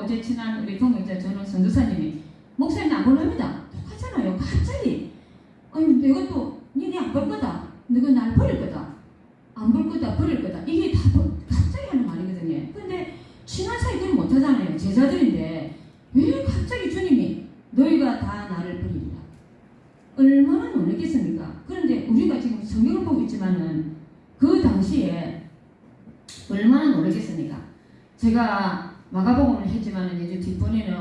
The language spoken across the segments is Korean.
어제 친한 우리 동역자 저는 선교사님이 목사님 안 볼랍니다. 똑같잖아요. 갑자기 아니 내가 또 니네 안 볼 거다. 너가 날 버릴 거다. 안 볼 거다. 버릴 거다. 이게 다 갑자기 하는 말이거든요. 근데 친한 사이 그럼 못하잖아요. 제자들인데 왜 갑자기 주님이 너희가 다 나를 버리리라. 얼마나 놀랐겠습니까? 그런데 우리가 지금 성경을 보고 있지만은 그 당시에 얼마나 놀랐겠습니까? 제가 마가복음을 했지만은 이제 뒷번에는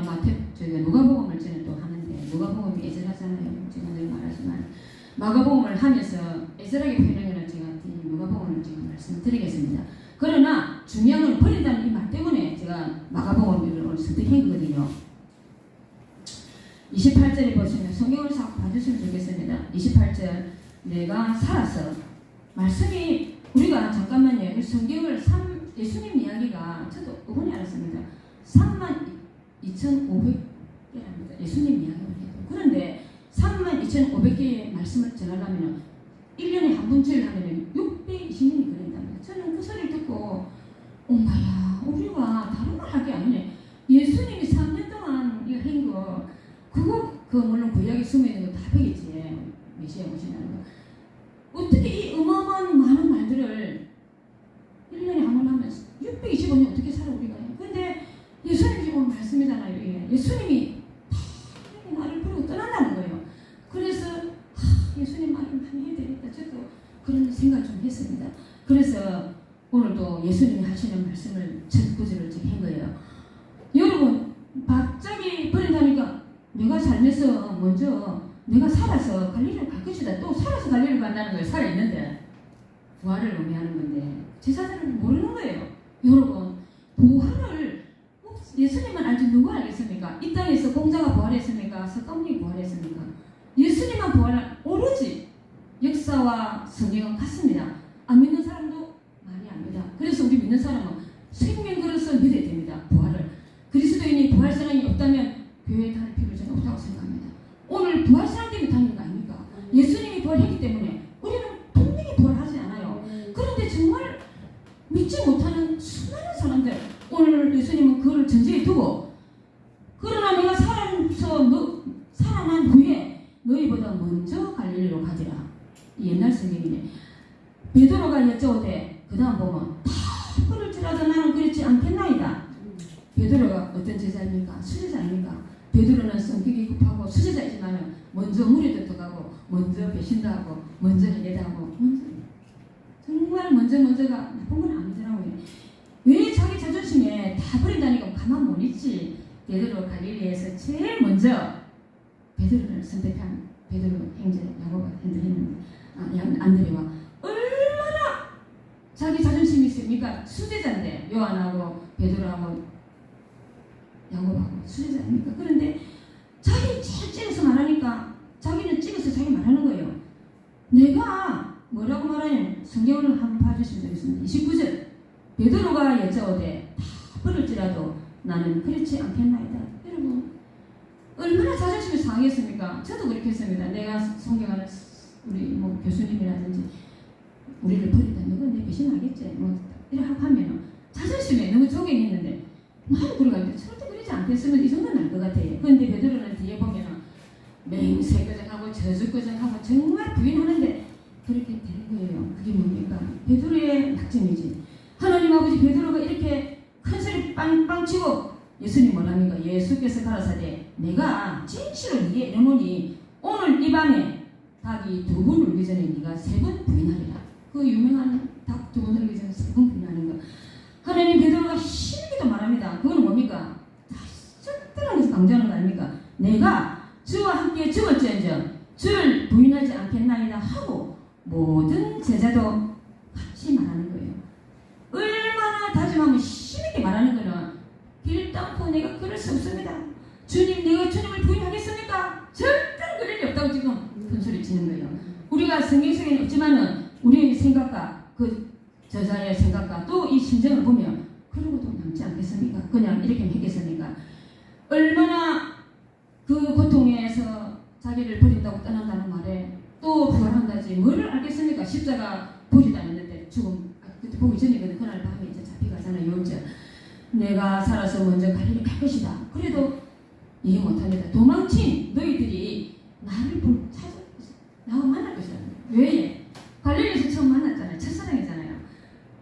누가복음을 저는 또 하는데 누가복음이 애절하잖아요. 제가 늘 말하지만 마가복음을 하면서 애절하게 표현한 거는 제가 누가복음을 지금 말씀드리겠습니다. 그러나 중요한 건 버린다는 이 말 때문에 제가 마가복음을 오늘 선택한 거거든요. 28절에 보시면 성경을 싹 봐주시면 좋겠습니다. 28절 내가 살아서 말씀이 우리가 잠깐만요. 성경을 예수님 이야기가 저도 어머니 알았습니다. 32,500개랍니다. 예수님 이야기를 해도. 그런데 32,500개의 말씀을 전하려면 1년에 한 번쯤 하면 620년이 걸린답니다. 저는 그 소리를 듣고 엄마야 우리가 다른 걸 할 게 아니네. 예수님이 3년 동안 이거 한 거 그거 물론 구약에 숨어있는 거 다 배겠지. 메시아 오신다는 거. 어떻게 이 어마어마한 많은 말들을 1년에 한 번 하면 625년 어떻게 살아 우리가 해요. 근데 예수님이 오늘 말씀이잖아요. 이게. 예수님이 다 나를 부르고 떠난다는 거예요. 그래서 예수님 말을 많이 해야 되겠다. 저도 그런 생각을 좀 했습니다. 그래서 오늘도 예수님이 하시는 말씀을 첫 구절을 지금 한 거예요. 여러분 갑자기 버린다니까 내가 살면서 먼저 내가 살아서 갈릴리를 갈 것이다. 또 살아서 갈릴리를 간다는 거예요. 살아있는데 부활을 의미하는 건데 제사장은 모르는 거예요. 여러분 부활을 예수님만 알지 누가 알겠습니까? 이 땅에서 공자가 부활했습니까? 석가모니 부활했습니까? 예수님만 부활을 오로지 역사와 성경은 같습니다. 안 믿는 사람도 많이 압니다. 그래서 우리 믿는 사람은 생명 걸어서 믿어야 됩니다. 부활을. 그리스도인이 부활사랑이 없다면 교회에 다닐 필요가 저는 없다고 생각합니다. 오늘 부활사랑 때문에 다니는 거 아닙니까? 예수님이 부활했기 때문에 우리는 분명히 부활하지 않아요. 그런데 정말 믿지 못하는 수많은 사람들 오늘 예수님은 그걸 전제에 두고 그러나 내가 살아난 후에 너희보다 먼저 갈릴리로 가지라. 이 옛날 성경이네. 베드로가 여쭤오되 그 다음 보면 다 그럴지라도 나는 그렇지 않겠나이다. 베드로가 어떤 제자입니까? 수제자입니까? 베드로는 성격이 급하고 수제자이지만 먼저 물에 들어가고 먼저 배신도 하고 먼저 해내다 하고 정말 먼저가 나쁜 건 아니더라고요. 왜 자기 자존심에 다 버린다니까 가만 못 있지. 베드로 갈릴리에서 제일 먼저 베드로를 선택한 베드로 형제 야고보가 안드레와 얼마나 자기 자존심이 있습니까? 수제자인데 요한하고 베드로하고 야고보하고 수제자입니까? 그런데 자기 제일 찍어서 말하니까 자기는 찍어서 자기 말하는 거예요. 내가 뭐라고 말하냐면 성경을 한번 봐주시면 되겠습니다. 29절 베드로가 여짜오되 다 버릴지라도 나는 그렇지 않겠나이다. 여러분 얼마나 자존심이 상했습니까? 저도 그렇게 했습니다. 내가 성경을 우리 교수님이라든지 우리를 버린다. 너가 내 배신하겠지. 이렇게 하면 자존심에 너무 적용했는데 나도 그러가지고 절대 그러지 않겠으면 이 정도는 알 것 같아요. 그런데 베드로는 뒤에 보면 맹세거정하고 저주거정하고 정말 부인하는데 그렇게 되는 거예요. 그게 뭡니까? 베드로의 약점이지. 하나님 아버지 베드로가 이렇게 큰 소리 빵빵 치고 예수님 뭐랍니까? 예수께서 가라사대 내가 진실로 네게 이러노니 오늘 이 밤에 닭이 2번 울기 전에 네가 3번 부인하리라. 그 유명한 닭 2번 울기 전에 3번 부인하는 거. 하나님 베드로가 힘있게도 말합니다. 그건 뭡니까? struktur하게서 강조하는 거 아닙니까? 내가 주와 함께 죽을지언정 주를 부인하지 않겠나이다 하고 모든 제자도 같이 말하는 거예요. 얼마나 다짐하면 힘있게 말하는 거는 일단코 내가 그럴 수 없습니다. 주님 내가 주님을 부인하겠습니까? 절대로 그럴 리 없다고 지금 큰 소리 치는 거예요. 우리가 성경 속에는 없지만은 우리의 생각과 그 저자의 생각과 또 이 심정을 보면 그러고도 남지 않겠습니까? 그냥 이렇게 했겠습니까? 얼마나 그 고통에서 자기를 버린다고 떠난다는 말에 또 부활한다지 뭐를 알겠습니까? 십자가 보지도 않았는데 죽음 그때 보기 전이거든. 그날 밤에 이제 잡혀가잖아요. 요절 내가 살아서 먼저 갈릴리 갈 것이다. 그래도 이해 못합니다. 도망친 너희들이 나를 찾아 나와 만날 것이다. 왜? 갈릴리에서 처음 만났잖아요. 첫사랑이잖아요.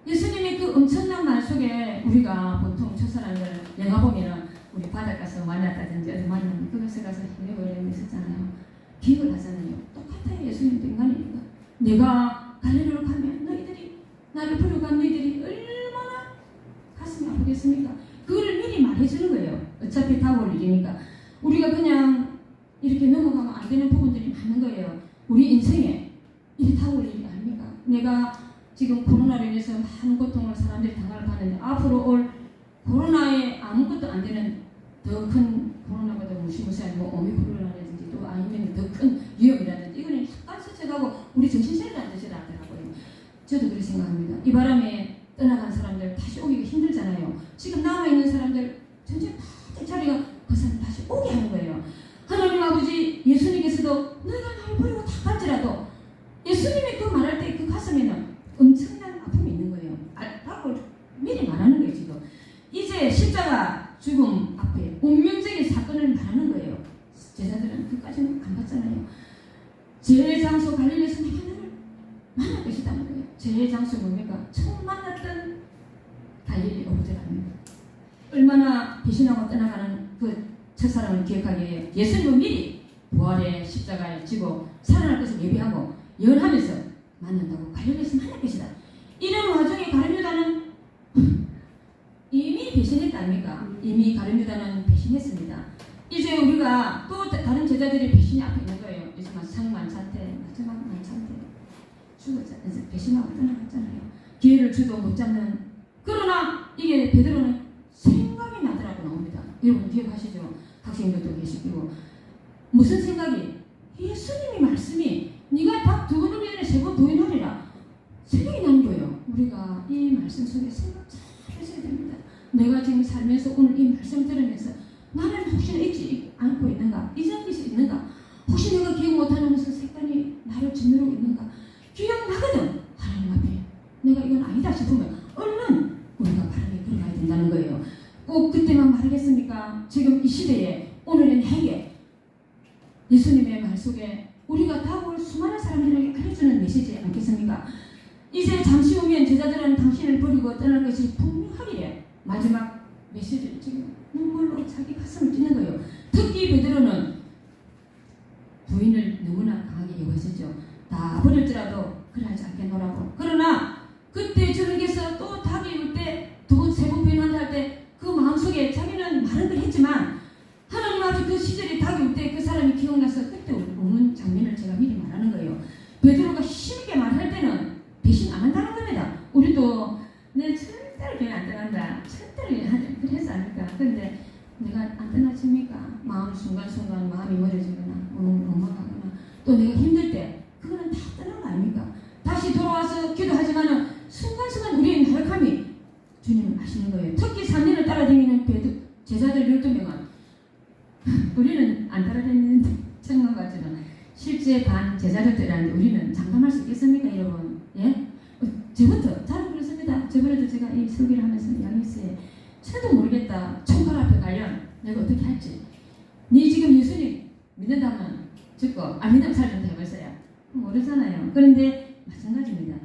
예수님이 그 엄청난 말 속에 우리가 보통 첫사랑을 영화 보면은 우리 바닷가에서 만났다든지 어디 만나면 그것에 가서 해내버리는 있었잖아요. 기억을 하잖아요. 똑같아요. 예수님도 인간이니까. 내가 갈릴리로 가면 너희들이 나를 부르고 너희들이 얼마나 가슴이 아프겠습니까? 그거를 미리 말해주는 거예요. 어차피 다 올 일이니까. 우리가 그냥 이렇게 넘어가면 안 되는 부분들이 많은 거예요. 우리 인생에 이게 다 올 일이 아닙니까? 내가 지금 코로나로 인해서 많은 고통을 사람들이 당할 하는데 앞으로 올 코로나에 아무것도 안 되는 더 큰 코로나보다 무시무시한 뭐 오미크론이라든지 또 아니면 더 큰 위험이라든지 이거는 약간 스쳐가고 우리 정신차리를 안 되더라고요. 저도 그렇게 생각합니다. 이 바람에 떠나간 사람들 다시 오기가 힘들잖아요. 지금 남아있는 사람들 전체 다 자리가 그 사람 다시 오게 하는 거예요. 하나님 아버지 예수님께서도 너희가 나를 버리고 다 갈지라도 예수님이 그 말할 때 그 가슴에는 엄청난 아픔이 있는 거예요. 라고 미리 말하는 거예요. 지금 이제 십자가 죽음 앞에 운명적인 사건을 말하는 거예요. 제자들은 그까지는 안 봤잖아요. 제일 장소 갈릴리에서 내가 너를 만날 것이다는 거예요. 제일 장소 뭡니까? 처음 만났던 갈릴리 어부들합니다. 얼마나 배신하고 떠나가는 그 첫사랑을 기억하게 해요. 예수님은 미리 부활의 십자가에 지고 살아날 것을 예비하고 예언하면서 만난다고 갈릴리에서 만날 것이다. 이런 와중에 가룟 유다는 이미 배신했다 아닙니까? 이미 가룟 유다는 배신했습니다. 이제 우리가 또 다른 제자들이 배신이 앞에 있는 거예요. 이제 상만찬때 마지막 만찬때 죽었잖아요. 배신하고 떠나갔잖아요. 기회를 주도 못 잡는. 그러나 이게 베드로는 생각이 나더라고 나옵니다. 여러분 기억하시죠? 학생들도 계시고 무슨 생각이? 예수님이 말씀이 네가 밥 2번 울기 전에 3번 부인하리라. 생각이 나는 거예요. 우리가 이 말씀 속에 생각 잘 하셔야 됩니다. 내가 지금 살면서 오늘 이 말씀 들으면서 나는 혹시나 잊지 않고 있는가? 잊은 것이 있는가? 혹시 내가 기억 못하는 무슨 색깔이 나를 짓누르고 있는가? 기억나거든. 하나님 앞에 내가 이건 아니다 싶으면 얼른 우리가 바르게 걸어가야 된다는 거예요. 꼭 그때만 말하겠습니까? 지금 이 시대에 오늘의 내게 예수님의 말 속에 우리가 다올 수많은 사람들에게 알려주는 메시지 않겠습니까? 이제 잠시 후면 제자들은 당신을 버리고 떠날 것이 분명하기에 마지막 메시지를 지금 눈물로 자기 가슴을 찢는 거예요. 특히 베드로는 부인을 너무나 강하게 여겼었죠. 다 버릴지라도 그래 하지 않겠노라고. 그러나 그때 저녁에서 또 닭이 올 때 2번, 3번 부인한다 할 때 그 마음속에 자기는 말은 걸 했지만 하나님 아버지 그 시절에 닭이 올 때 그 사람이 기억나서 그때 오는 장면을 제가 미리 말하는 거예요. 베드로가 힘있게 말할 때는 배신 안 한다는 겁니다. 우리도 내 절대로 교회 안 떠난다. 절대로 그래서 안 할까. 근데 내가 안 떠나집니까? 마음 순간순간 마음이 멀어지거나 엉망하거나 또 내가 힘들 때 그거는 다 떠난 거 아닙니까? 다시 돌아와서 기도하지만은 순간순간 우리의 나약함이 주님을 아시는 거예요. 특히 3년을 따라다니는 제자들 12명은 우리는 안 따라다니는 생각 같지는 실제 반 제자들이라는데 우리는 장담할 수 있겠습니까 여러분? 예? 저부터 잘 그렇습니다. 저번에도 제가 이 설교를 하면서 양육서에 저도 모르겠다. 총괄 앞에 가면 내가 어떻게 할지. 네 지금 예수님 믿는다면 듣고 안 믿으면 살 좀 해보세요. 모르잖아요. 그런데 마찬가지입니다.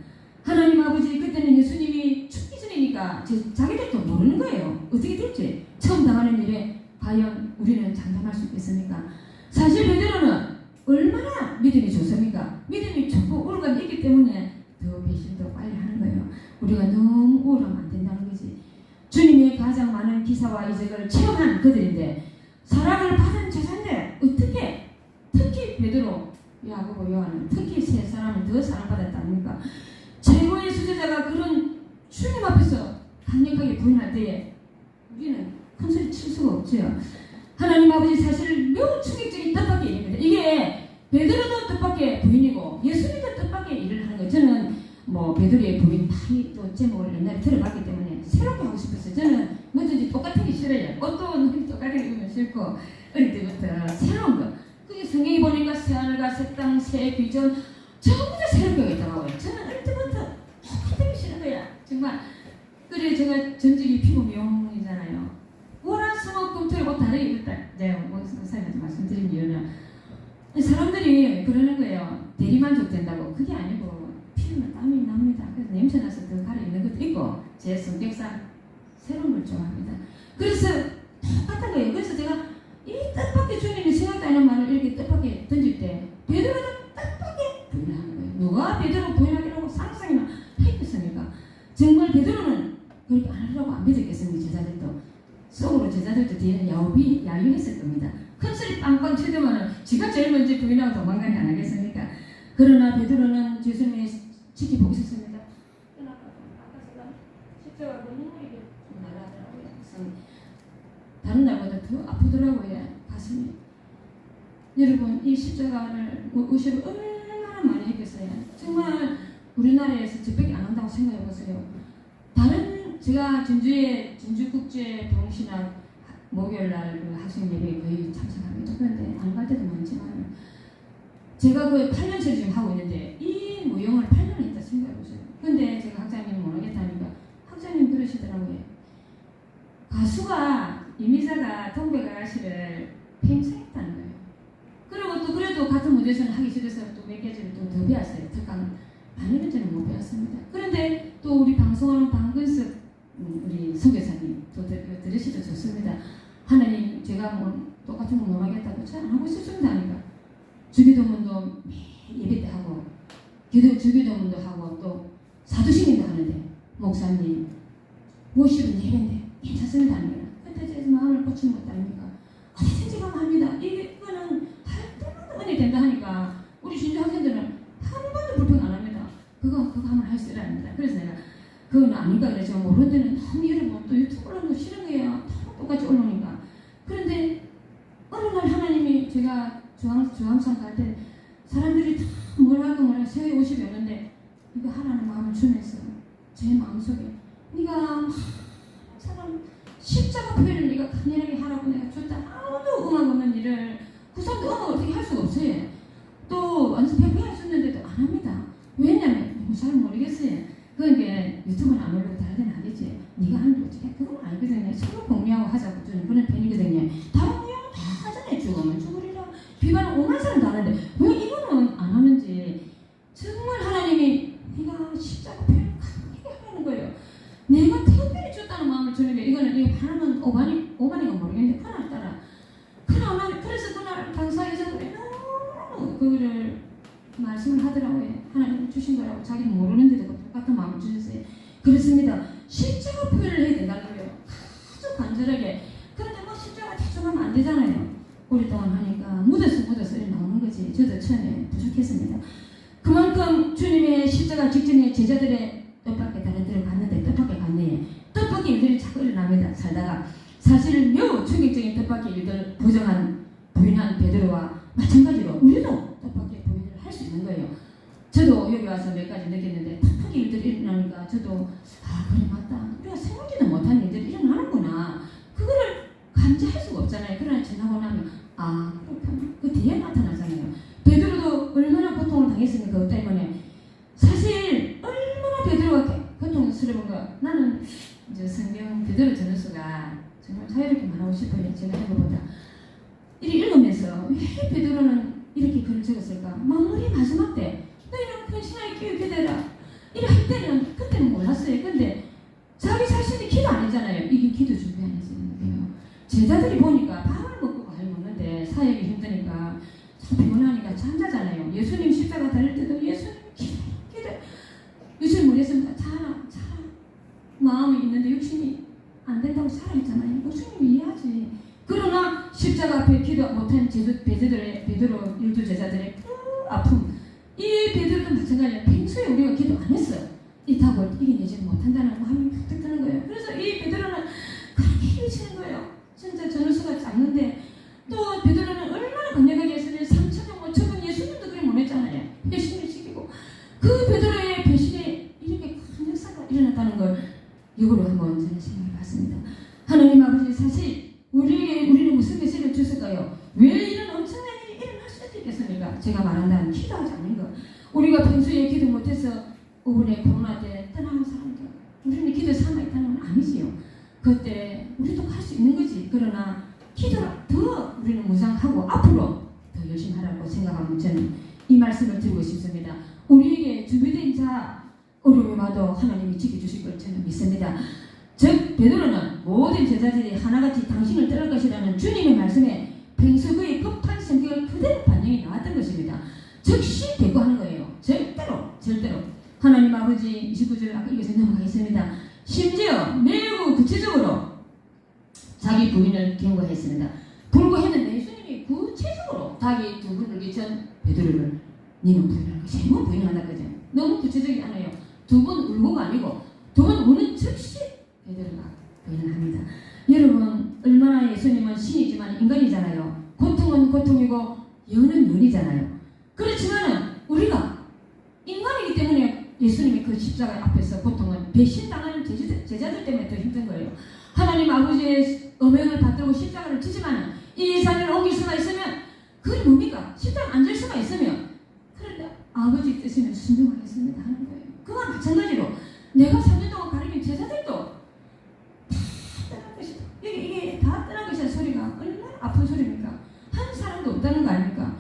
하나님 아버지 그때는 예수님이 죽기 전이니까 자기들도 모르는 거예요. 어떻게 될지. 처음 당하는 일에 과연 우리는 장담할 수 있겠습니까? 사실 베드로는 얼마나 믿음이 좋습니까? 믿음이 좋고 우울감이 있기 때문에 더 배신도 빨리 하는 거예요. 우리가 너무 우울하면 안 된다는 거지. 주님의 가장 많은 기사와 이적을 체험한 그들인데 사랑을 받은 제자인데 어떻게 특히 베드로, 야고보, 요한은 특히 세 사람을 더 사랑받았답니까? 최고의 수제자가 그런 주님 앞에서 강력하게 부인할 때에 우리는 큰 소리 칠 수가 없죠. 하나님 아버지 사실 매우 충격적인 뜻밖의 일입니다. 이게 베드로도 뜻밖의 부인이고 예수님도 뜻밖의 일을 하는 거예요. 저는 뭐 베드로의 부인 많이 또 제목을 옛날에 들어봤기 때문에 새롭게 하고 싶었어요. 저는 뭐든지 똑같은 게 싫어요. 옷도 똑같은 게 입으면 싫고 어릴 때부터 새로운 거. 그게 성경이 보니까 새 하늘과 새 땅, 새 비전 전부 다 새롭게 있더라고요. 저는 어릴 때부터 똑같은 게 싫은 거야. 정말. 그래 제가 전직이 피부 미용이잖아요. 다르게 일단 내가 목사님한테 말씀드린 이유는 사람들이 그러는 거예요. 대리만족된다고. 그게 아니고 피부는 땀이 납니다. 그래서 냄새 나서 더 가려있는 것도 있고 제 성격상 새로운 걸 좋아합니다. 그래서 똑같은 거예요. 그래서 제가 이 뜻밖의 주님이 생각도 안 하는 말을 이렇게 뜻밖에 던질 때 베드로는 뜻밖에 부인하는 거예요. 누가 베드로 부인하기로 상상이나 했겠습니까? 정말 베드로는 그렇게 안 하려고 안 믿었겠습니까? 제자들도 속으로 제자들도 뒤에는 야유했을 겁니다. 큰 소리 빵빵 치더만은 지가 제일 먼저 부인하고 도망가지 안 하겠습니까? 그러나 베드로는 예수님이 지켜보고 있었습니다. 아까 제가 십자가가 눈물이 좀 날아가더라고요. 다른 날보다 더 아프더라고요. 가슴이. 여러분 이 십자가를 의식을 얼마나 많이 했겠어요. 정말 우리나라에서 저밖에 안 한다고 생각해보세요. 다른 제가 진주국제 동신학 목요일날 그 학생 예배에 거의 참석합니다. 그런데 안 갈 때도 많지만 제가 그 8년째를 지금 하고 있는데 이 무용을 8년 했다 생각해보세요. 근데 제가 학장님 모르겠다니까 학장님 들으시더라고요. 가수가 이미자가 동백 아가씨를 평생 했다는 거예요. 그리고 또 그래도 같은 무대에서는 하기 싫어서 또 몇 개를 또 더 배웠어요. 특강 반년 전에 못 배웠습니다. 그런데 또 우리 방송하는 방근석 우리 선교사님 또 들으시도 좋습니다. 하나님 제가 뭐 똑같은 거 못 하겠다고 잘 안 하고 싶습니다 하니까 주기도문도 매일 예배 때 하고 주기도문도 하고 또 사두신경도 하는데 목사님 50은 예배인데 괜찮습니다 하는 거예요. 그때 제 마음을 고치는 것도 아닙니까? 어디든지 가면 합니다. 이거는 할 때마다 은혜 된다 하니까 우리 신주 학생들은 한 번도 불평 안 합니다. 그거 하면 할 수 있랍니다. 그래서 내가 그건 아닌가 그래서 모르는 데는 너무 여러분 또 유튜브 올라오는 거 싫은 거예요. 똑같이 올라오니까. 그런데 어느 날 하나님이 제가 주황산 갈 때 사람들이 다 뭐라고 세계 50이 오는데 이거 하라는 마음을 주면서 제 마음속에 네가 사람 십자가 표현을 네가 간절하게 하라고 내가 줬다. 아무도 음악 없는 일을 그 사람도 음악을 어떻게 할 수가 없어요. 또 완전 배우할 수 있는데도 안 합니다. 왜냐면 잘 모르겠어요. 그러니까 유튜브는 안 올리고 다른 데는 하겠지. 네가 하는 게 어떻게 그건 아니거든요. 서로 공유하고 하자고 저는 그런 편이거든요. 다른 내용은 다 하잖아요. 죽으면 죽으리라 비반은 5만 사람 다 하는데 왜 이거는 안 하는지 정말 하나님이 네가 십자가 표현 강하게 하라는 거예요. 내가 특별히 줬다는 마음을 주는 게 이거 하나는 오반이가 모르겠는데 그날 따라 그날 그래서 그날 강사에서 그래 그거를 말씀을 하더라고요. 하나님 주신 거라고 자기는 모르는데도 똑같은 마음을 주셨어요. 그렇습니다. 십자가 표현을 해야 된다는 거예요. 아주 간절하게. 그런데 뭐 십자가 대충 하면 안 되잖아요. 오랫동안 하니까 묻어서 나오는 거지. 저도 처음에 부족했습니다. 그만큼 주님의 십자가 직전에 제자들의 뜻밖의 다른 데로 갔는데 뜻밖의 갔네. 뜻밖의 일들이 자꾸 일어납니다. 살다가 사실 매우 충격적인 뜻밖의 일들 부인한 베드로와 마찬가지로 우리도 뜻밖의 부인을 할 수 있는 거예요. 저도 여기 와서 몇 가지 느꼈는데 뜻밖의 일들이 일어나니까 저도 그래 맞다. 우리가 생각지도 못한 일들이 일어나는구나. 그거를 감지할 수가 없잖아요. 그러나 지나고 나면 그렇구나. 그 뒤에 나타나잖아요. 베드로도 얼마나 고통을 당했습니까? 그것 때문에. 사실 얼마나 베드로가 고통스러운가. 나는 이제 성경 베드로 전후서가 정말 자유롭게 말하고 싶어요. 제가 해보보다. 이렇게 읽으면서 왜 베드로는 이렇게 글을 적었을까? 마무리 마지막 때 너희는 큰 신앙의 기회 되라. 이렇게 할 때는 그때는 몰랐어요. 근데 자기 자신이 기도 안 했잖아요. 이게 기도 준비 안 했어요. 제자들이 보니까 밥을 먹고 과일 먹는데 사역이 힘드니까 참 피곤하니까 잠자잖아요. 예수님 십자가 달릴 때도 예수님 기도 예수님 뭐랬습니까? 자라 마음이 있는데 육신이 안 된다고 살아있잖아요. 예수님 이해하지. 그러나 십자가 앞에 기도 못한 베드로 일두 제자들의 아픔. 이 베드로도 마찬가지예요. 평소에 우리가 기도 안 했어요. 이 답을 이겨내지 못한다는 마음이 푹 드는 거예요. 그래서 이 베드로는 그렇게 힘치는 거예요. 진짜 전후서가 작는데 또 베드로는 얼마나 강력하게 예수님을 3,000명 5,000명 예수님도 그래 못했잖아요. 배신을 시키고 그 베드로의 배신에 이렇게 큰 역사가 일어났다는 걸 이거로 한번 저는 생각해 봤습니다. 하나님 아버지 사실 우리는 무슨 메시지를 주실까요? 왜 이런 엄청난 일이 일어날 수 있겠습니까? 제가 말한다는 기도하지 않는 것. 우리가 평소에 기도 못해서 이번에 코로나 때 떠나는 사람들 우리는 기도 삼아있다는 건 아니지요. 그때 우리도 할 수 있는 거지. 그러나 기도를 더 우리는 묵상하고 앞으로 더 열심히 하라고 생각하면 저는 이 말씀을 드리고 싶습니다. 우리에게 준비된 자 어려움이 와도 하나님이 지켜주실 걸 저는 믿습니다. 즉 베드로는 모든 제자들이 하나같이 당신을 따를 것이라는 주님의 말씀에 평소 그의 급한 성격을 그대로 반영이 나왔던 것입니다. 즉시 대꾸하는 거예요. 절대로 하나님 아버지 29절 아까 읽어서 넘어가겠습니다. 심지어 매우 구체적으로 자기 부인을 경고했습니다. 불구했는데 예수님이 구체적으로 자기 두 분을 기천 베드로를 니는 부인할 것이 뭐 부인한다 그죠? 너무 구체적이 않아요. 두 분 울고가 아니고 두 분 우는 즉시 베드로가 부인을 합니다. 여러분 얼마나 예수님은 신이지만 인간이잖아요. 고통은 고통이고 연은 연이잖아요. 그렇지만은 우리가 인간이기 때문에 예수님의 그 십자가 앞에서 고통은 배신당하는 제자들 때문에 더 힘든 거예요. 하나님 아버지의 어명을 받들고 십자가를 지지만 이 산을 옮길 수가 있으면 그게 뭡니까? 십자가 앉을 수가 있으면 그런데 아버지 뜻이면 순종하겠습니다 하는 거예요. 그와 마찬가지로 내가 3년 동안 가르친 제자들도 다 떠날 것이다. 이게 다 떠날 것이다 소리가 얼마나 아픈 소리입니까? 한 사람도 없다는 거 아닙니까?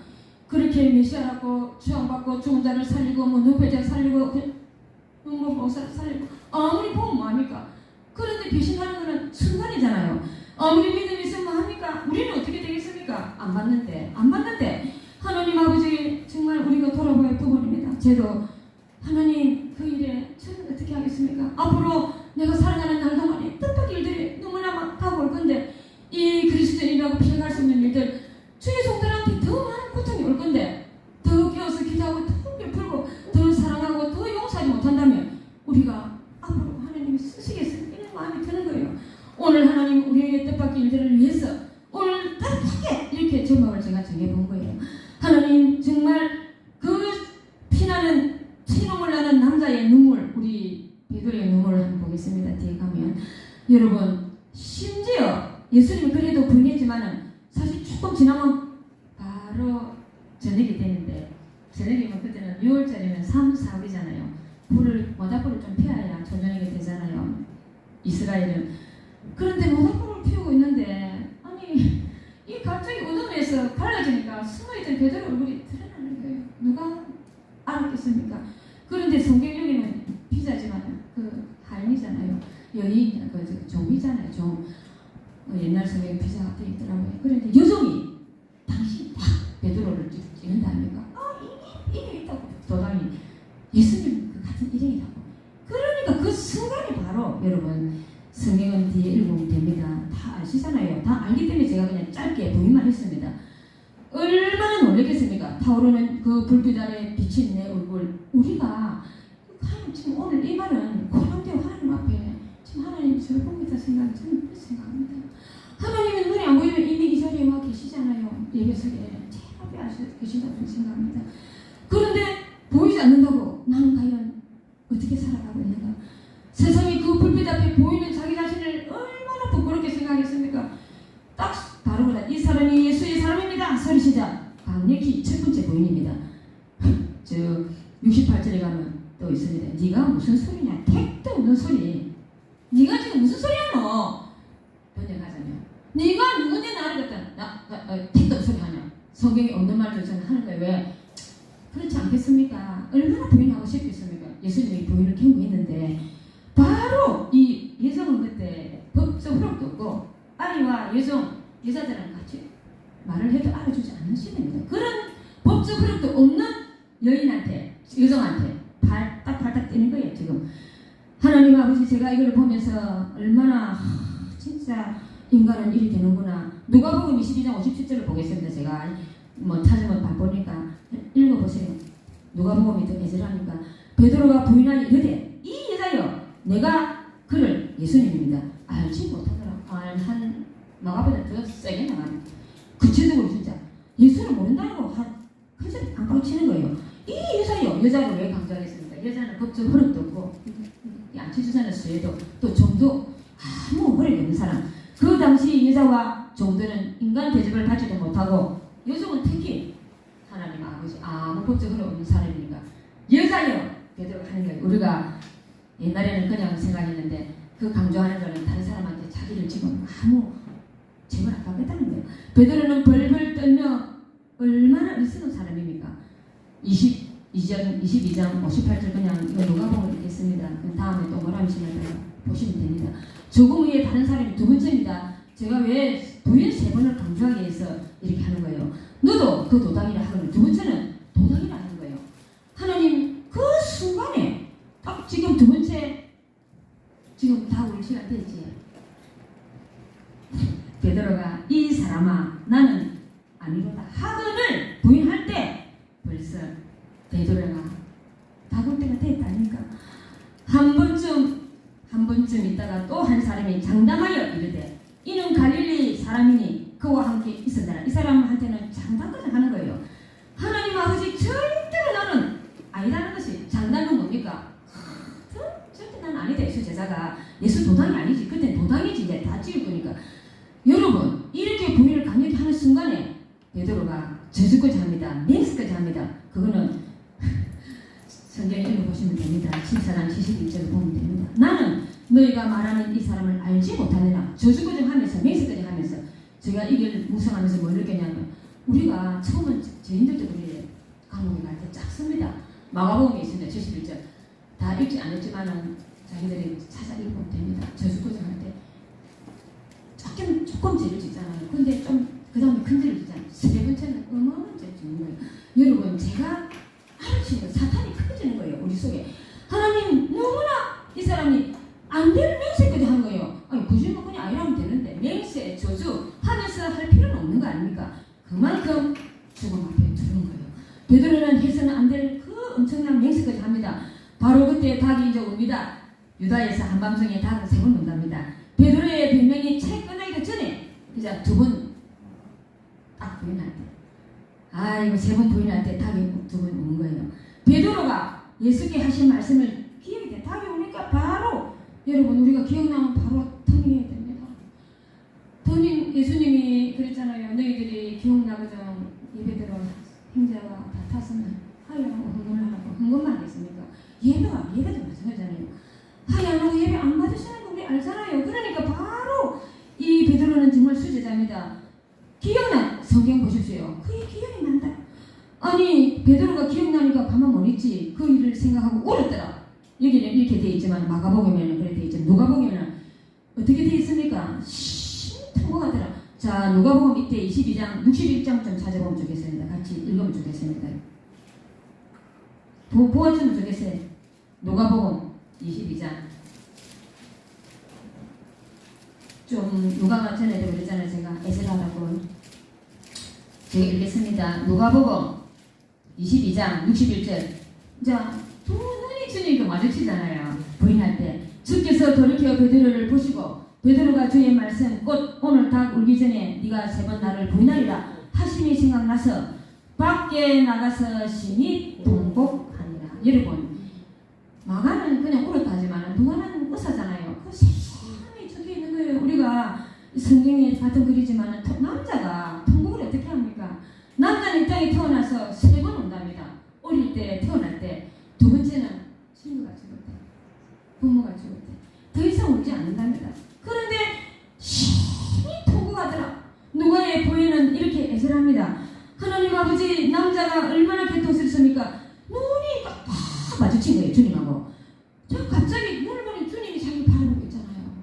그렇게 메시아라고 주장받고 죽은 자를 살리고 뭐 눕혀자 살리고 뭐 목사를 살리고 아무리 보면 뭐합니까? 그런데 배신하는 거는 순간이잖아요. 아무리 믿음이 있으면 뭐합니까? 우리는 어떻게 되겠습니까? 안 받는데 하나님 아버지 정말 우리가 돌아봐야 할 부분입니다. 저도 하나님 그 일에 저는 어떻게 하겠습니까? 앞으로 내가 살아가는 날 동안에 뜻밖의 일들이 너무나 막 다가올 건데 이 그리스도인이라고 피해갈 수 없는 일들 주의 종들한테 더 많은 고통이 올 건데 더 깨어서 기도하고 더 베풀고 더 사랑하고 더 용서하지 못한다면 우리가 앞으로 하나님이 쓰시겠어요? 이런 마음이 드는 거예요. 오늘 하나님 우리에게 뜻밖의 일들을 위해서 오늘 뜻밖의 이렇게 제목을 제가 정해본 거예요. 하나님 정말 그 피나는 피눈물 나는 남자의 눈물 우리 베드로의 눈물을 한번 보겠습니다. 뒤에 가면 여러분 심지어 예수님이 그래도 부인했지만은 사실 조금 지나면 바로 저녁이 되는데 저녁이면 그때는 6월짜리면 3, 4월이잖아요. 모닥불을 좀 피워야 저녁이 되잖아요. 이스라엘은. 그런데 모닥불을 피우고 있는데 아니 이 갑자기 어둠에서 갈라지니까 숨어있던 베드로 얼굴이 드러나는 거예요. 누가 알았겠습니까? 그런데 성경 여기는 피자지만 그 할미잖아요. 여인 그 종이잖아요. 종. 옛날 성경 피자가 되어 있더라고요. 그런데 여종이 당신 딱 베드로를 찍는다 아닙니까? 이게 있다고 도당이 예수님 그 같은 일행이라고. 그러니까 그 순간이 바로 여러분 성경은 뒤에 읽으면 됩니다. 다 아시잖아요. 다 알기 때문에 제가 그냥 짧게 부인만 했습니다. 얼마나 놀랬겠습니까? 타오르는 그 불빛 아래 비친 내 얼굴. 우리가 하나님 지금 오늘 이 말은 고난되어 하나님 앞에 지금 하나님 저를 봅니다 저는 생각합니다. 하나님은 눈이 안 보이면 이미 이 자리에 와 계시잖아요. 예배석에 제 앞에 계신다고 생각합니다. 그런데 보이지 않는다고 나는 과연 어떻게 살아가고 있는가? 세상이 그 불빛 앞에 보이는 자기 자신을 얼마나 부끄럽게 생각했습니까? 딱 바로 이 사람이 예수의 사람입니다. 소리시자 강력히 첫 번째 부인입니다. 저 68절에 가면 또 있습니다. 네가 무슨 소리냐? 택도 없는 소리. 네가 지금 무슨 소리 하노? 번역하자면 네가 누군지 나를 갖다 택도 없는 소리 하냐? 성경에 없는 말도 저는 하는 거예요. 왜? 그렇지 않겠습니까? 얼마나 부인하고 싶겠습니까? 예수님이 부인을 경고했는데 바로 이 여성은 그때 법적 허락도 없고 아이와 여자들은 같이 말을 해도 알아주지 않는 시대입니다. 그런 법적 허락도 없는 여인한테 여성한테 발딱 뛰는 거예요. 지금 하나님 아버지 제가 이걸 보면서 얼마나 진짜 인간은 일이 되는구나. 누가복음 22장 57절을 보겠습니다. 제가 뭐 찾으면 바쁘니까 읽어보세요. 누가복음이 더 애절하니까 베드로가 부인하니 이르되 이 여자여 내가 그를 예수님입니다. 알지 못하더라. 한 나가보다 더 세게 나가네. 구체적으로 진짜 예수를 모른다고 한 안방 치는 거예요. 이 여자요. 여자를 왜 강조하겠습니까? 여자는 법적 허락도 없고 양치주사는 수에도 또 종도 아무 허락이 없는 사람. 그 당시 여자와 종들은 인간 대접을 받지도 못하고 여종은 특히 하나님 아버지 아무 법적 허락 없는 사람이니까 여자요. 베드로가 하는 거예요. 우리가 옛날에는 그냥 생각했는데 그 강조하는 거는 다른 사람한테 자기를 지금 아무 제발 안 갚겠다는 거예요. 베드로는 벌벌 떨며 얼마나 어리석은 사람입니까? 22장 58절 그냥 이거 누가복음 읽겠습니다. 다음에 동그라미 치면서 보시면 됩니다. 조금 후에 다른 사람이 두 번째입니다. 제가 왜 부인 세 번을 강조하기 위해서 이렇게 하는 거예요. 너도 그 도당이라 하거든. 두 번째는 도당이라 하는 거예요. 하나님 그 순간에 딱 지금 두 번째 지금 다 우리 시간 됐지. 베드로가 이 사람아 나는 아니로다 하거늘 부인할 때 벌써 베드로가 다볼 때가 됐다니까. 한 번쯤 있다가 또 한 사람이 장담하여 이르되 이는 갈릴리 사람이니 그와 함께 있었더라. 이 사람한테는 장담까지 하는 거예요. 하나님 아버지 절대로 나는 아니라는 것이 장담은 뭡니까? 절대 나는 아니다. 예수 제자가 예수 도당이 아니지. 그때 도당이지. 이제 다 찍을 거니까. 여러분 이렇게 부인을 강력히 하는 순간에 베드로가 저주까지 합니다. 맹세까지 합니다. 그거는 성경 읽어보시면 됩니다. 14장 71절을 보면 됩니다. 나는 너희가 말하는 이 사람을 알지 못하느라 저주까지 하면서 맹세까지 하면서 제가 이걸 묵상하면서 뭘 느꼈냐면 우리가 처음은 저희들도 우리 감옥에 갈 때 짝습니다. 마가복음에 있습니다. 71절 다 읽지 않았지만은 자기들이 찾아 읽어보면 됩니다. 저주까지 할 때 조금 죄를 짓잖아요. 근데 좀 그 다음에 큰 죄를 짓잖아요. 세 번째는 어마어마한 죄를 짓는 거예요. 여러분 제가 알아치는 거 사탄이 커지는 거예요. 우리 속에 하나님 너무나 이 사람이 안 될 맹세까지 한 거예요. 아니 굳이 뭐 그냥 아니라면 되는데 맹세 저주 하면서 할 필요는 없는 거 아닙니까? 그만큼 죽음 앞에 두는 거예요. 베드로는 해서는 안 될 그 엄청난 맹세까지 합니다. 바로 그때 닭이 이제 옵니다. 유다에서 한밤중에 닭을 세 번 온답니다. 베드로의 변명이 채 끝나기 전에 이제 두 번 딱 부인할 때 아이고 세 번 부인할 때 닭이 두 번 오는 거예요. 베드로가 예수께 하신 말씀을 기억이 돼. 닭이 오니까 바로 여러분 우리가 기억나면 바로 턴해야 됩니다. 예수님이 그랬잖아요. 너희들이 기억나거든. 예배대로 형제와 다 탔으면 하야하고 흥분을 하고 흥분만 하겠습니까? 예배도 마찬가지잖아요. 하야 안 하고 예배 안 받으시는 거 우리 알잖아요. 그러니까 바로 이 베드로는 정말 수제자입니다. 기억나 성경 보십시오. 그게 기억이 난다. 아니 베드로가 기억나니까 가만 못 있지. 그 일을 생각하고 울었더라. 여기는 이렇게 돼 있지만 마가복음에는 그렇게 돼 있지만 누가복음에는 어떻게 돼 있습니까? 통곡하더라. 자 누가복음 이때 22장 61장 좀 찾아보면 좋겠습니다. 같이 읽으면 좋겠습니다. 보아주면 좋겠어요. 누가복음 22장 좀 누가가 전에도 그랬잖아요. 제가 에스라라고 제가 읽겠습니다. 누가복음 22장 61절 자 두 눈이 주님과 마주치잖아요. 부인할 때 주께서 돌이켜 베드로를 보시고 베드로가 주의 말씀 곧 오늘 닭 울기 전에 네가 세 번 나를 부인하리라 하심이 생각나서 밖에 나가서 심히 통곡하니라. 여러분 마가는 그냥 울었다 하지만 누가는 의사잖아요. 그 세상에 저기 있는 거예요. 우리가 성경에 같은 글이지만 남자가 통곡을 어떻게 합니까? 남자는 이 땅에 태어나서 세 번 온답니다. 어릴 때 태어날 때 두 번째는 친구가 죽을 때 부모가 죽을 때 더 이상 울지 않는답니다. 그런데 심히 통곡하더라. 누가의 부인은 이렇게 애절합니다. 하나님 아버지 남자가 얼마나 고통스럽습니까? 눈이 딱 마주친 거예요. 주님하고. 저 갑자기 눈을 보니 주님이 자기 바라보고 있잖아요.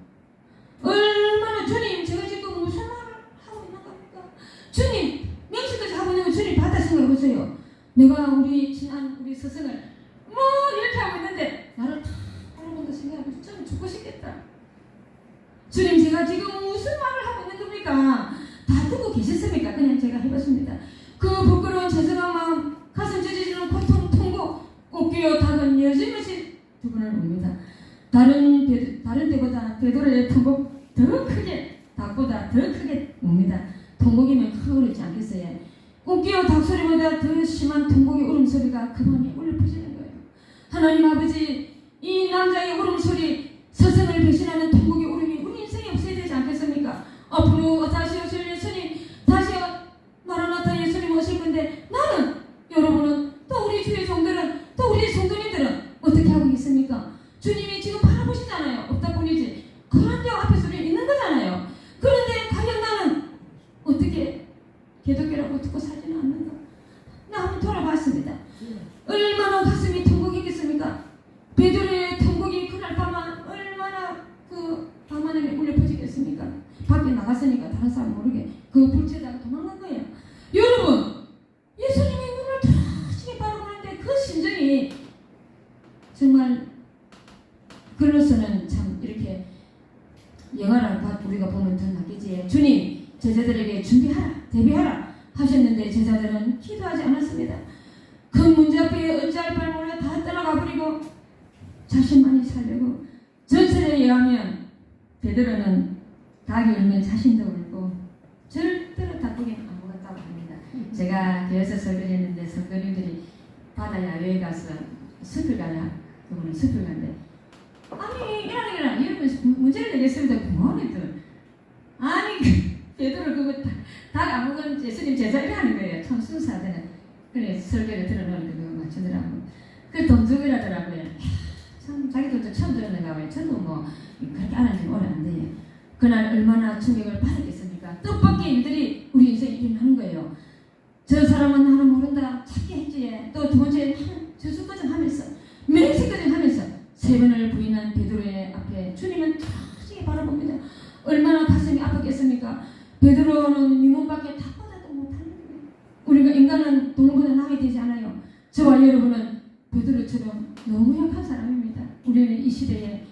얼마나 주님 제가 지금 무슨 말을 하고 있는 겁니까? 주님 명식까지 하고 있는 거 주님 받아 생각해보세요. 내가 우리 친한 우리 스승을 뭐 이렇게 하고 있는데 나를 다 바라본다 생각하면 저는 죽고 싶겠다. 주님 제가 지금 무슨 말을 하고 있는 겁니까? 다 듣고 계셨습니까? 그냥 제가 해봤습니다. 그 부끄러운 죄송한 마음 가슴 찢어지는 고통 통곡 꽃기어 닭은 여지없이 두 분을 옵니다. 다른 때보다 베드로의 통곡 더 크게 닭보다 더 크게 옵니다. 통곡이면 크게 울지 않겠어요? 꽃기어 닭 소리보다 더 심한 통곡의 울음소리가 그 밤에 울려 퍼지는 거예요. 하나님 아버지 이 남자의 울음소리 스승을 배신하는 통곡의 울음이 우리 인생에 없어야 되지 않겠습니까? 앞으로 다시 오실 예수님 다시 마라나타 예수님 오실 건데 나는 여러분은 또 우리 주의 종들은 또 우리 성도님들은 어떻게 하고 있습니까? 주님이 지금 바라보시잖아요. 없다 뿐이지 그런데 앞에 우리 있는 거잖아요. 그런데 과연 나는 얼마나 가슴이 통곡했겠습니까? 베드로의 통곡이 그날 밤만 얼마나 그 밤하늘에 울려 퍼지겠습니까? 밖에 나갔으니까 다른 사람 모르게 그 불체다가 도망간 거예요. 여러분, 예수님이 눈을 터지게 바라보는데 그 심정이 정말 글로서는 참 이렇게 영화를 우리가 보면 더 낫겠지. 주님, 제자들에게 준비하라, 대비하라 하셨는데 제자들은 기도하지 않았습니다. 큰 문제 앞에 어찌할 바를 몰라 다 떠나가버리고 자신만이 살려고. 전설에 의하면 베드로는 닭이 울면 자신도 울고 절대로 닭고기는 안 먹었다고 합니다. 제가 교회에서 설교를 했는데 성도님들이 바다 야외에 가서 숲을 가냐, 그분은 숲을 간대. 아니 이러나 이러면 문제를 내겠습니다. 뭐하니들 아니 베드로 그거 닭 안 먹은 예수님 제자 이러는 거예요. 참 순수하다는. 그래 설교를 들어놓으니까 그거 맞추더라고. 그 동족이라더라고요. 참 자기들도 처음 들었는가 봐요. 저도 뭐 그렇게 안 한지 오래 안 돼요. 그날 얼마나 충격을 받았겠습니까? 뜻밖의 일들이 우리 인생에 일어나는 거예요. 저 사람은 나는 모른다 찾게 했지. 또 두 번째 저수까지 하면서 맹세까지 하면서 세 번을 부인한 베드로의 앞에 주님은 터지게 바라봅니다. 얼마나 가슴이 아팠겠습니까? 베드로는 미문밖에 닭보다도 못하는 거예요. 우리가 인간은 동물보다 나게 되지 않아요. 저와 여러분은 베드로처럼 너무 약한 사람입니다. 우리는 이 시대에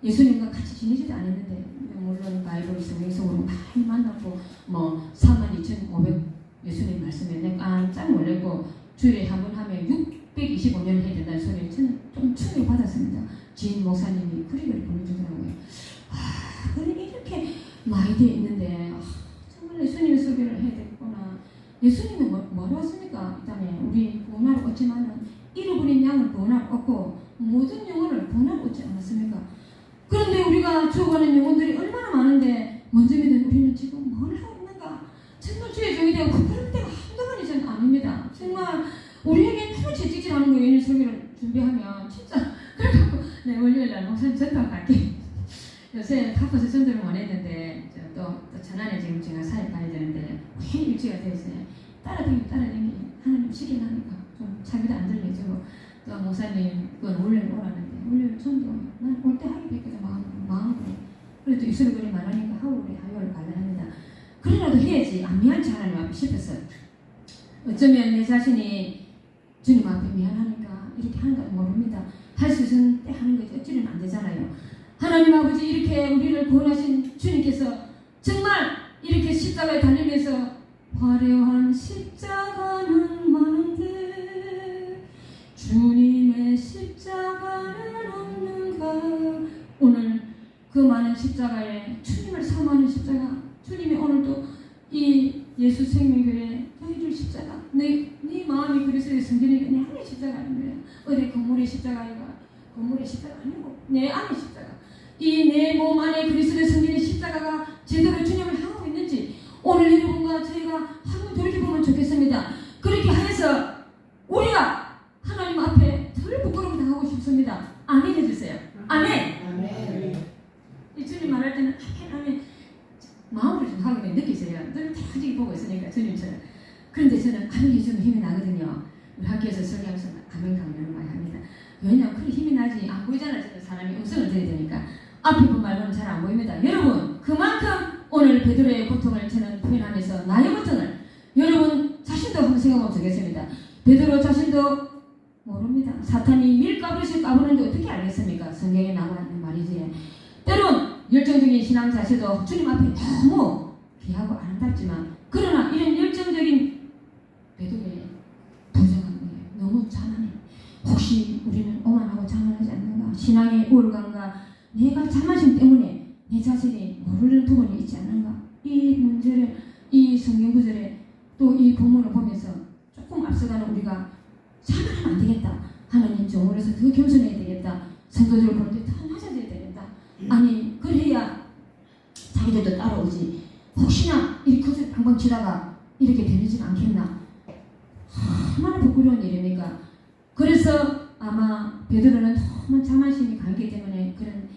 예수님과 같이 지내지도 않았는데, 물론 바이블 성경적으로 많이 만났고 뭐 42,500 예수님 말씀에 내가 깜짝 놀랐고 주일에 한 번 하면 625년 해야 된다는 소리에 저는 좀 충격을 받았습니다. 지인 목사님이 그리그리 보내주더라고요. 그래 이렇게 많이 돼 있는데 정말 예수님의 설교를 해야 되겠구나. 예수님은 뭐로 왔습니까? 이 땅에 우리 구원하러 왔지만은 잃어버린 양을 구원하러 왔고 모든 영혼을 구원하러 오지 않았습니까? 그런데 우리가 죽어가는 영혼들이 얼마나 많은데 먼저 믿은 우리는 지금 뭘 하고 있는가? 정말 주의 종이 되고 그런 때가 한두 번이 아닙니다. 정말 우리에게 너무 채찍질하는 거예요. 이 설교를 준비하면 진짜. 그래갖고 네, 월요일날 목사님 전도하고 갈게. 요새 바빠서 전도를 원했는데 또 전안에 지금 제가 사회 가야 되는데 괜히 일치가 되었어요. 따라다니기 하나님 시키나니까 좀 자기도 안 들려주고 또 목사님 그건 월요일 오라는데 월요일 전도 난 올 때 하기 뵙기도 마음으로 그래도 입술이 말하니까 하루에 화요일 가야 합니다. 그래라도 해야지 안 미안치 하나님 앞에 싶었어요. 어쩌면 내 자신이 주님 앞에 미안하니까 이렇게 하는가 모릅니다. 할 수 있는 때 하는 거지 어찌는 안 되잖아요. 하나님 아버지 이렇게 우리를 구원하신 주님께서 정말 이렇게 십자가에 달리면서 화려한 십자가는 많은데 주님의 십자가는 없는가. 오늘 그 많은 십자가에 주님을 사모하는 십자가, 주님이 오늘도 이 예수 생명교회 너희들 십자가, 네 마음이 그래서 성전에 내 안에 십자가 아니에요. 어디 건물의 십자가가 건물의 십자가 아니고 내 안에 십자가. 이 내 몸 안에 그리스도의 성전의 십자가가 제대로 주님을 향하고 있는지 오늘 여러분과 저희가 한번 돌이켜보면 좋겠습니다. 그렇게 하여서 우리가 하나님 앞에 덜 부끄러움 당하고 싶습니다. 아멘 해주세요. 아멘. 아멘. 이 주님 말할 때는 아멘 마음으로 좀 하게 느끼세요. 늘 다지게 보고 있으니까 주님처럼. 그런데 저는 아멘 해주면 힘이 나거든요. 우리 학교에서 설교하면서 아멘 강연을 많이 합니다. 왜냐하면 그리 힘이 나지 안 보이잖아요. 사람이 음성을 들어야 되니까. 앞에 분 말고는 잘 안 보입니다. 여러분 그만큼 오늘 베드로의 고통을 저는 표현하면서 나의 고통을 여러분 자신도 한번 생각하면 되겠습니다. 베드로 자신도 모릅니다. 사탄이 밀가루씩 까부는데 어떻게 알겠습니까? 성경에 나와 있는 말이지. 때론 열정적인 신앙 자체도 주님 앞에 너무 귀하고 아름답지만 그러나 이런 열정적인 베드로의 부정한 거예요. 너무 자만해. 혹시 우리는 오만하고 자만하지 않는가? 신앙의 우월감과 내가 자만심 때문에 내 자신이 모르는 부분이 있지 않는가? 이 문제를 이 성경 구절에 또 이 본문을 보면서 조금 앞서가는 우리가 자만하면 안 되겠다. 하나님 종으로서 더 겸손해야 되겠다. 성도들을 볼 때 더 낮아져야 되겠다. 아니 그래야 자기들도 따라오지. 혹시나 이렇게 거절 방방 치다가 이렇게 되지 않겠나? 얼마나 부끄러운 일입니까? 그래서 아마 베드로는 너무 자만심이 강했기 때문에 그런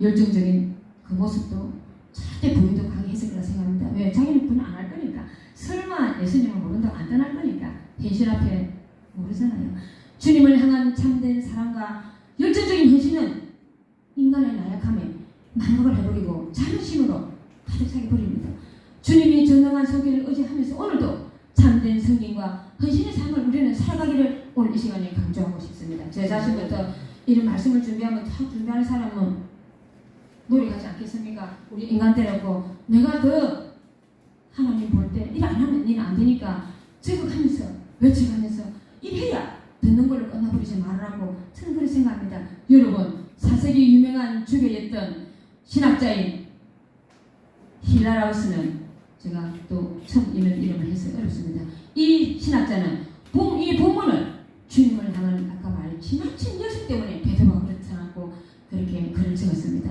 열정적인 그 모습도 절대 부인도 강하게 했을 거라 생각합니다. 왜? 자기는 부인 안 할 거니까. 설마 예수님을 모른다고 안 떠날 거니까. 현실 앞에 모르잖아요. 주님을 향한 참된 사랑과 열정적인 헌신은 인간의 나약함에 망각을 해버리고 자존심으로 가득 차게 버립니다. 주님이 전능한 소기를 의지하면서 오늘도 참된 성김과 헌신의 삶을 우리는 살아가기를 오늘 이 시간에 강조하고 싶습니다. 제 자신부터 이런 말씀을 준비하면 탁 준비하는 사람은 노력하지 않겠습니까? 우리 인간대라고 내가 더 하나님 볼 때 일 안 하면 니는 안 되니까 적극하면서 외쳐가면서 일해야 듣는 걸로 끝나버리지 말라고 저는 그렇게 생각합니다. 여러분, 사색이 유명한 주교였던 신학자인 힐라라우스는 제가 또 처음 이름을 해서 어렵습니다. 이 신학자는 이 본문을 주님을 향한 아까 말 지나친 여성 때문에 베드로가 그렇지 않고 그렇게 글을 적었습니다.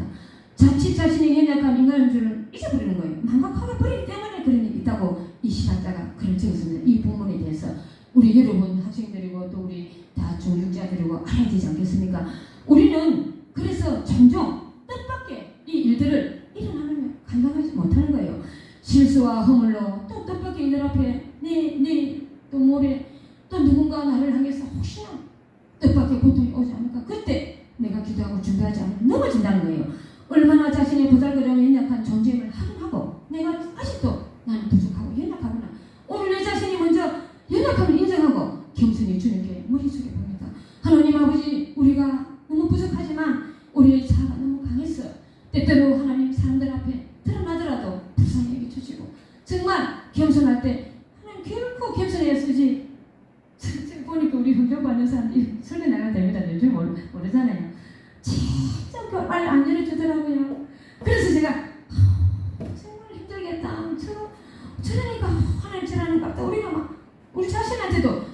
자칫 자신이 연약한 인간인 줄을 잊어버리는 거예요. 망각하게 버리기 때문에 그런 일이 있다고 이 신학자가 글을 적었습니다. 이 본문에 대해서 우리 여러분 학생들이고 또 우리 다 중육자들이고 알아야 되지 않겠습니까? 우리는 그래서 종종 뜻밖의 이 일들을 일어나면 감당하지 못하는 거예요. 실수와 허물로 또 뜻밖의 일들 앞에 또 모레 또 누군가 나를 향해서 혹시나 뜻밖의 고통이 오지 않을까? 그때 내가 기도하고 준비하지 않으면 넘어진다는 거예요. 얼마나 자신의 보잘것없는 연약한 존재임을 확인하고 내가 아직도 나는 부족하고 연약하구나. 오늘 내 자신이 먼저 연약함을 인정하고 겸손히 주님께 머리속에 봅니다. 하나님 아버지, 우리가 너무 부족하지만 우리의 자아가 너무 강했어. 때때로 하나님 사람들 앞에 드러나더라도 불쌍히 여겨주시고 정말 겸손할 때 하나님 결코 겸손해야 쓰지. 지금 보니까 우리 훈련받는 사람들이 설교 나가야 됩니다. 줄 모르잖아요. 진짜 빨리 안 열어주더라고요. 그래서 제가 정말 힘들겠다. 저러니까 하나님 저라는 것 같다. 우리가 막 우리 자신한테도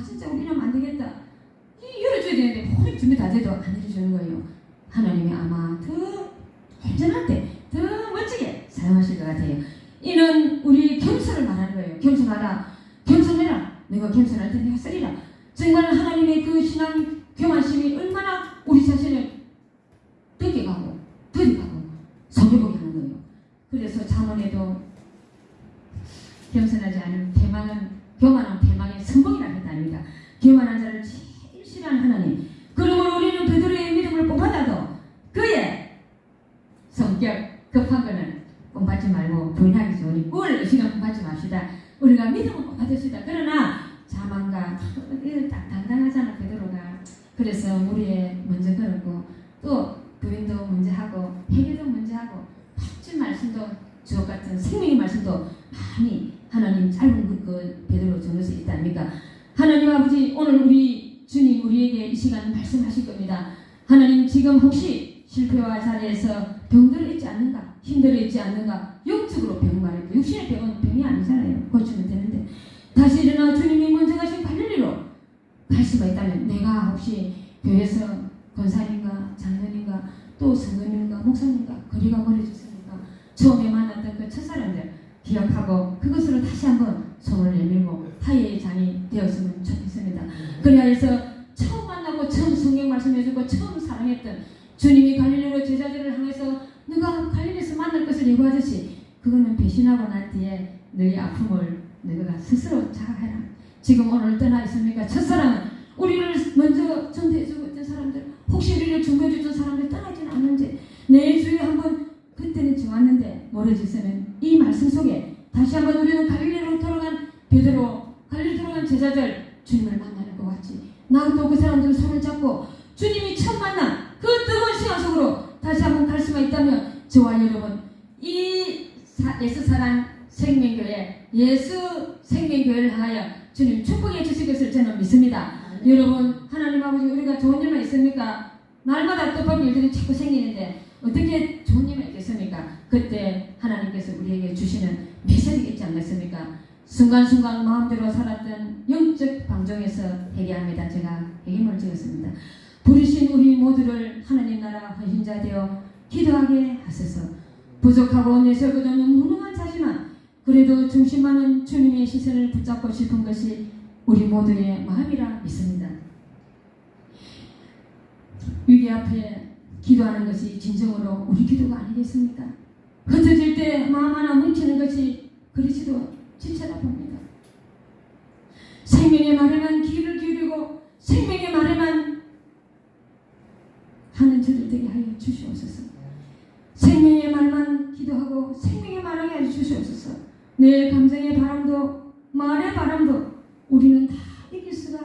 진짜 우리는 안 되겠다. 열어줘야 되는데 허리 준비 다 돼도 안 열어주는 거예요. 하나님이 아마 더 온전할 때 더 멋지게 사용하실 것 같아요. 이는 우리 겸손을 말하는 거예요. 겸손하라. 겸손해라. 내가 겸손할 때 내가 쓰리라. 정말 하나님의 그 신앙 교만심이 얼마나 우리 자신을 뺏겨가고 더디가고 속여보게 하는 거예요. 그래서 잠언에도 겸손하지 않은 교만한 패망의 성공이라 했답니다. 교만한 자를 제일 싫어하는 하나님. 그러므로 우리는 베드로의 믿음을 뽑아다도 그의 성격 급한 거는 본받지 말고 부인하기 좋으니 꿀 의식은 본받지 맙시다. 우리가 믿음을 뽑아둡시다. 그러나 자만과 딱 당당하잖아 베드로가. 그래서 무리에 먼저 걸었고 또 부인도 먼저 하고 해결도 먼저 하고 팥진 말씀도 주옥 같은 생명의 말씀도 많이 하나님 짧은 그 베드로 전서에 있지 않습니까? 하나님 아버지, 오늘 우리 주님 우리에게 이 시간 말씀하실 겁니다. 하나님, 지금 혹시 실패와 자리에서 병들어 있지 않는가? 힘들어 있지 않는가? 영적으로 병 말이고 육신의 병은 병이 아니잖아요. 고치면 되는데 다시 일어나 주님이 먼저 가신 갈릴리로 갈 수가 있다면 내가 혹시 교회에서 권사님과 장로님과 또 성도님과 목사님과 거리가 멀어졌습니까? 처음에 만났던 그 첫사람들 기억하고 그것으로 다시 한번 손을 내밀고 화해의 장이 되었으면 좋겠습니다. 그래야 해서 처음 만나고 처음 성경 말씀해주고 처음 사랑했던 주님이 갈릴리로 제자들을 향해서 너가 갈릴리에서 만날 것을 예고하듯이 그거는 배신하고 난 뒤에 너의 아픔을 너가 스스로 자각해라. 지금 오늘 떠나 있습니까? 첫사랑은 우리를 먼저 전도해주고 있던 사람들, 혹시 우리를 중보해주던 사람들 떠나지는 않는지 내 주위에 한번 그때는 좋았는데 멀어지서는 이 말씀 속에 다시 한번 우리는 갈릴리로 돌아간 베드로, 갈릴리 돌아간 제자들 주님을 만나는 것 같이 나도 그 사람들 손을 잡고 주님이 처음 만난 그 뜨거운 시간 속으로 다시 한번 갈 수가 있다면 저와 여러분 이 예수사랑 생명교회 예수 생명교회를 향하여 주님 축복해 주실 것을 저는 믿습니다. 여러분, 하나님 아버지, 우리가 좋은 일만 있습니까? 날마다 뜻밖의 일들이 자꾸 생기는데 어떻게 좋은 일만 있겠습니까? 그때 하나님께서 우리에게 주시는 메시지가 있지 않겠습니까? 순간순간 마음대로 살았던 영적 방종에서 회개합니다. 제가 회개문을 찍었습니다. 부르신 우리 모두를 하나님 나라 헌신자 되어 기도하게 하소서. 부족하고 내설고도 없는 무능한 자지만 그래도 중심 많은 주님의 시선을 붙잡고 싶은 것이 우리 모두의 마음이라 믿습니다. 위기 앞에 기도하는 것이 진정으로 우리 기도가 아니겠습니까? 흩어질 때 마음 하나 뭉치는 것이 그리스도 지체다 봅니다. 생명의 마련한 되게 하여 주시옵소서. 생명의 말만 기도하고 생명의 말하게 하여 주시옵소서. 내 감정의 바람도 말의 바람도 우리는 다 이길 수가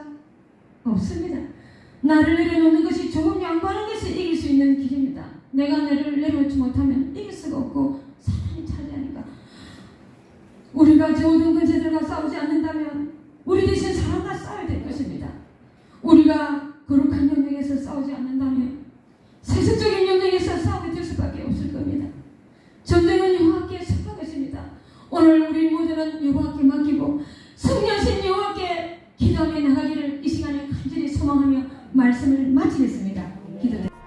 없습니다. 나를 내려놓는 것이 조금 양보하는 것이 이길 수 있는 길입니다. 내가 나를 내려놓지 못하면 이길 수가 없고 사탄이 차지하니까 우리가 저 어두운 근처들과 싸우지 않는다면 우리 대신 사람과 싸워야 될 것입니다. 우리가 거룩한 영역에서 싸우지 않는다면 세속적인 영역에서 싸우게 될 수밖에 없을 겁니다. 전쟁은 여호와께 속한 것입니다. 오늘 우리 모두는 여호와께 맡기고 성령신 여호와께 기도하며 나가기를 이 시간에 간절히 소망하며 말씀을 마치겠습니다. 기도드립니다.